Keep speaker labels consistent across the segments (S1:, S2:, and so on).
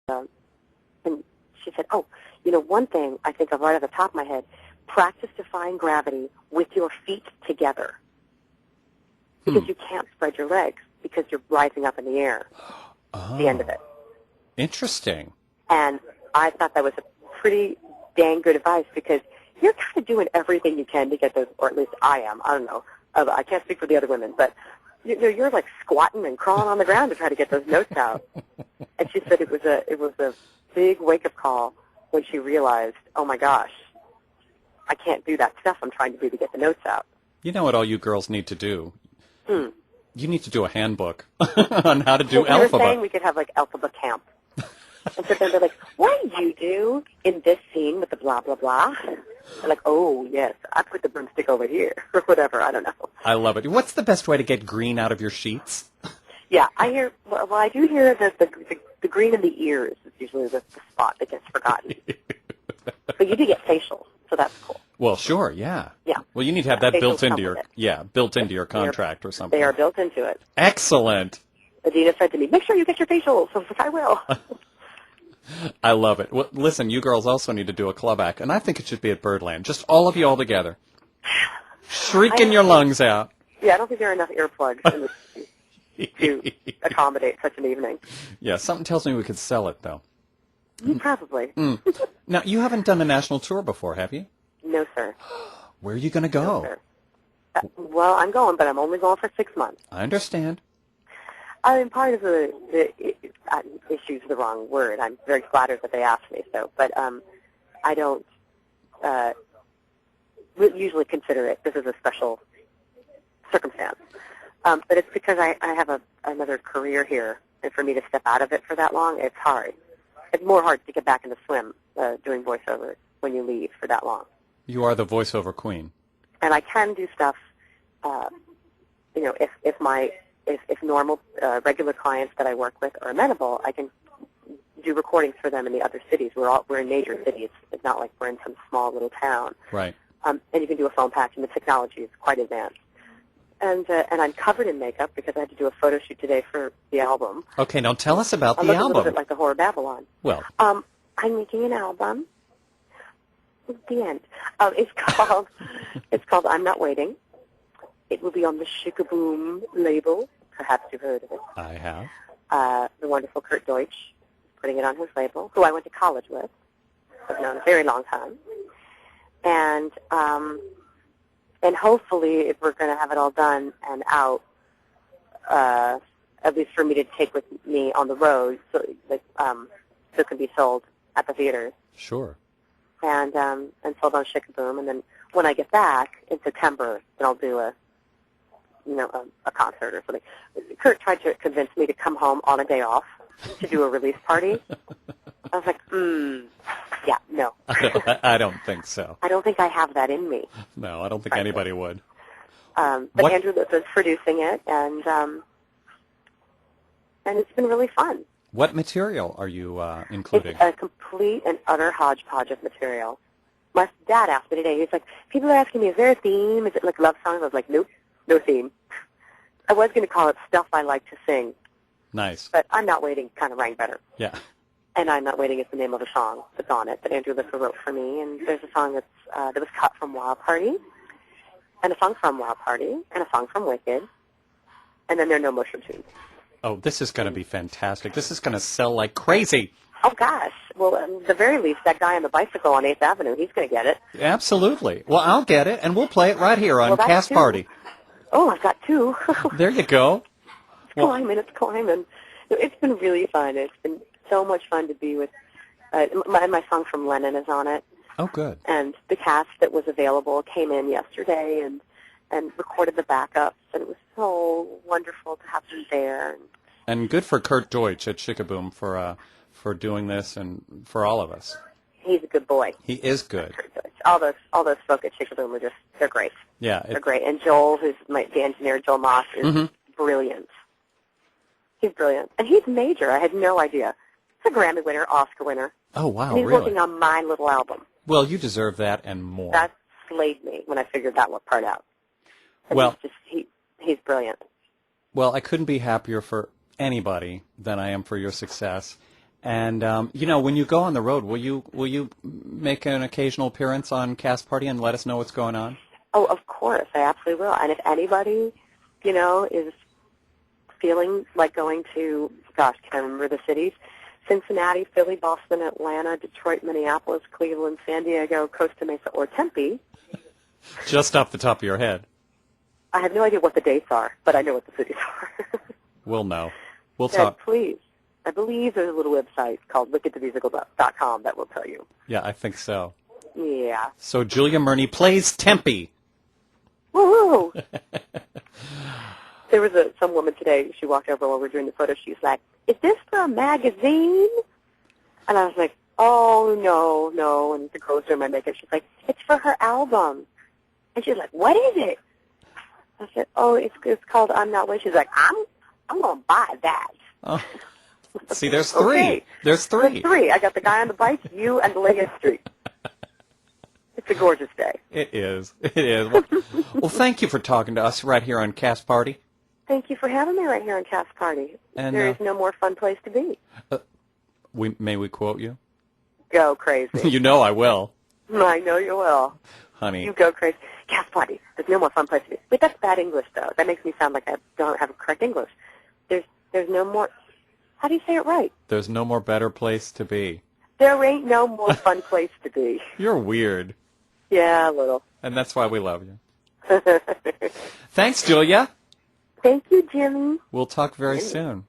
S1: and she said, oh, one thing I think of right off the top of my head, practice defying gravity with your feet together. Because you can't spread your legs because you're rising up in the air at the end of it.
S2: Interesting.
S1: And I thought that was a pretty dang good advice because you're kind of doing everything you can to get those, or at least I am. I don't know. I can't speak for the other women, but you're like squatting and crawling on the ground to try to get those notes out. And she said it was a big wake-up call when she realized, oh my gosh, I can't do that stuff I'm trying to do to get the notes out.
S2: You know what all you girls need to do? You need to do a handbook on how to do alphabet.
S1: We were saying we could have like alphabet camp. And so they're like, what do you do in this scene with the blah, blah, blah? They're like, oh, yes, I put the broomstick over here, or whatever, I don't know.
S2: I love it. What's the best way to get green out of your sheets?
S1: Yeah, I do hear that the green in the ears is usually the spot that gets forgotten. But you do get facial, so that's cool.
S2: Well, sure, yeah.
S1: Yeah.
S2: Well, you need to have that built into your contract or something.
S1: They are built into it.
S2: Excellent.
S1: Adina said to me, make sure you get your facials. So I will.
S2: I love it. Well, listen, you girls also need to do a club act, and I think it should be at Birdland. Just all of you all together. Shrieking your lungs out.
S1: Yeah, I don't think there are enough earplugs in the, to accommodate such an evening.
S2: Yeah, something tells me we could sell it, though.
S1: Probably.
S2: Now, you haven't done a national tour before, have you?
S1: No, sir.
S2: Where are you going to go?
S1: No, sir. Well, I'm going, but I'm only going for 6 months.
S2: I understand.
S1: I mean, part of the issue is the wrong word. I'm very flattered that they asked me so, but I don't usually consider it. This is a special circumstance. But it's because I have another career here, and for me to step out of it for that long, it's hard. It's more hard to get back in the swim doing voiceovers when you leave for that long.
S2: You are the voiceover queen.
S1: And I can do stuff, if normal, regular clients that I work with are amenable, I can do recordings for them in the other cities. We're in major cities. It's not like we're in some small little town.
S2: Right.
S1: And you can do a phone patch, and the technology is quite advanced. And I'm covered in makeup because I had to do a photo shoot today for the album.
S2: Okay, now tell us about the
S1: album.
S2: album.
S1: A little bit like the Horror Babylon.
S2: Well,
S1: I'm making an album. The end. It's called I'm Not Waiting. It will be on the Shikaboom label. Perhaps you've heard of it.
S2: I have.
S1: The wonderful Kurt Deutsch putting it on his label, who I went to college with. I've known a very long time. And hopefully, if we're going to have it all done and out, at least for me to take with me on the road, so it can be sold at the theaters.
S2: Sure.
S1: And sold on Shikaboom. And then when I get back in September, then I'll do a concert or something. Kurt tried to convince me to come home on a day off to do a release party. I was like, yeah, no.
S2: I don't think so.
S1: I don't think I have that in me.
S2: No, I don't think anybody would.
S1: But Andrew is producing it, and it's been really fun.
S2: What material are you including?
S1: It's a complete and utter hodgepodge of material. My dad asked me today, he's like, people are asking me, is there a theme? Is it like love songs? I was like, nope, no theme. I was going to call it Stuff I Like to Sing.
S2: Nice.
S1: But I'm Not Waiting kind of rang better.
S2: Yeah.
S1: And I'm Not Waiting is the name of a song that's on it that Andrew Lipper wrote for me. And there's a song that was cut from Wild Party, and a song from Wild Party, and a song from Wicked, and then there are no mushroom tunes.
S2: Oh, this is going to be fantastic. This is going to sell like crazy.
S1: Oh, gosh. Well, at the very least, that guy on the bicycle on 8th Avenue, he's going to get it.
S2: Absolutely. Well, I'll get it, and we'll play it right here on Cast Party.
S1: Oh, I've got two.
S2: There you go.
S1: It's climbing. It's been really fun. It's been so much fun to be with. My song from Lennon is on it.
S2: Oh, good.
S1: And the cast that was available came in yesterday and recorded the backups, and it was so wonderful to have them there.
S2: And good for Kurt Deutsch at Shikaboom for doing this and for all of us.
S1: He's a good boy.
S2: He is good.
S1: All those folk at Shikaboom are they're great.
S2: Yeah.
S1: They're great. And Joel, who's the engineer, Joel Moss, is brilliant. He's brilliant. And he's major. I had no idea. He's a Grammy winner, Oscar winner.
S2: Oh, wow,
S1: and he's working on my little album.
S2: Well, you deserve that and more.
S1: That slayed me when I figured that part out. And
S2: well,
S1: he's brilliant.
S2: Well, I couldn't be happier for anybody than I am for your success. And when you go on the road, will you make an occasional appearance on Cast Party and let us know what's going on?
S1: Oh, of course, I absolutely will. And if anybody, is feeling like going to, gosh, can I remember the cities? Cincinnati, Philly, Boston, Atlanta, Detroit, Minneapolis, Cleveland, San Diego, Costa Mesa, or Tempe.
S2: Just off the top of your head.
S1: I have no idea what the dates are, but I know what the cities are.
S2: We'll know. We'll
S1: and
S2: talk.
S1: Please. I believe there's a little website called lookatthemusical.com that will tell you.
S2: Yeah, I think so.
S1: Yeah.
S2: So Julia Murney plays Tempe.
S1: Woo-hoo! There was some woman today, she walked over while we were doing the photo, she's like, is this for a magazine? And I was like, oh, no. And the girl was doing my makeup. She's like, it's for her album. And she's like, what is it? I said, oh, it's called I'm Not One. She's like, I'm going to buy that.
S2: Oh. See, there's three.
S1: Okay.
S2: There's three.
S1: There's three. I got the guy on the bike, you, and the lady in the street. It's a gorgeous day.
S2: It is. It is. Well, thank you for talking to us right here on Cast Party.
S1: Thank you for having me right here on Cast Party.
S2: And,
S1: there is no more fun place to be.
S2: May we quote you?
S1: Go crazy.
S2: You know I will.
S1: I know you will.
S2: Honey.
S1: You go crazy. Cast Party. There's no more fun place to be. But that's bad English, though. That makes me sound like I don't have correct English. There's no more... How do you say it right?
S2: There's no more better place to be.
S1: There ain't no more fun place to be.
S2: You're weird.
S1: Yeah, a little.
S2: And that's why we love you. Thanks, Julia.
S1: Thank you, Jimmy.
S2: We'll talk very soon.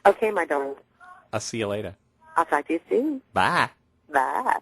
S1: Okay, my darling.
S2: I'll see you later.
S1: I'll talk to you soon.
S2: Bye.
S1: Bye.